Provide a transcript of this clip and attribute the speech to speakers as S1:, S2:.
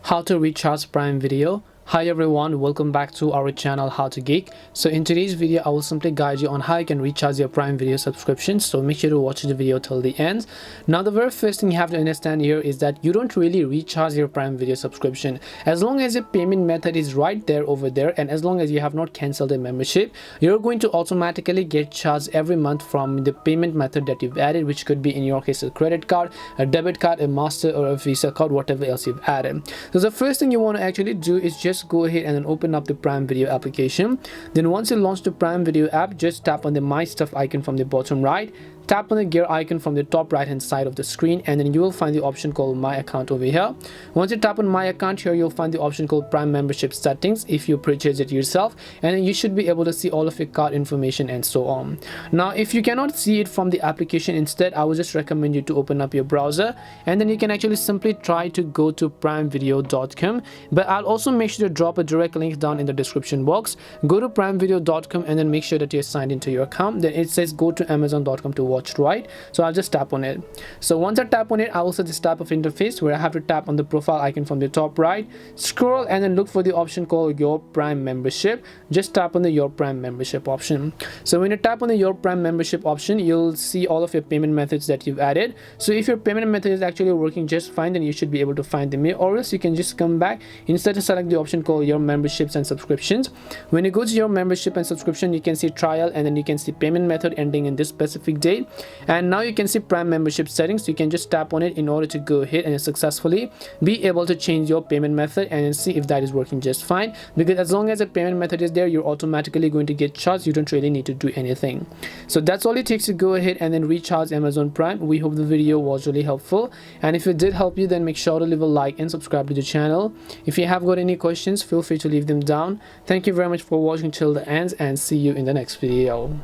S1: How to recharge Prime Video. Hi everyone, welcome back to our channel How to Geek. So in today's video I will simply guide you on how you can recharge your Prime Video subscription, so make sure to watch the video till the end. Now the very first thing you have to understand here is that you don't really recharge your Prime Video subscription. As long as your payment method is right there over there, and as long as you have not cancelled a membership, you're going to automatically get charged every month from the payment method that you've added, which could be in your case a credit card, a debit card, a master or a Visa card, whatever else you've added. So the first thing you want to actually do is just go ahead and then open up the Prime Video application. Then once you launch the Prime Video app, just tap on the My Stuff icon from the bottom right, tap on the gear icon from the top right hand side of the screen, and then you will find the option called My Account over here. Once you tap on My Account here, you'll find the option called Prime Membership Settings if you purchase it yourself, and then you should be able to see all of your card information and so on. Now if you cannot see it from the application, instead I would just recommend you to open up your browser, and then you can actually simply try to go to primevideo.com, but I'll also make sure to drop a direct link down in the description box. Go to primevideo.com and then make sure that you're signed into your account. Then it says go to amazon.com to watch, right? So I'll just tap on it. So once I tap on it, I will see this type of interface where I have to tap on the profile icon from the top right, scroll and then look for the option called Your Prime Membership. Just tap on the Your Prime Membership option. So when you tap on the Your Prime Membership option, you'll see all of your payment methods that you've added. So if your payment method is actually working just fine, then you should be able to find them here, or else you can just come back, instead to select the option called Your Memberships and Subscriptions. When you go to your membership and subscription, you can see trial, and then you can see payment method ending in this specific date, and now you can see Prime Membership Settings. You can just tap on it in order to go ahead and successfully be able to change your payment method and see if that is working just fine, because as long as the payment method is there, you're automatically going to get charged. You don't really need to do anything. So that's all it takes to go ahead and then recharge Amazon Prime. We hope the video was really helpful, and if it did help you, then make sure to leave a like and subscribe to the channel. If you have got any questions, feel free to leave them down. Thank you very much for watching till the end, and see you in the next video.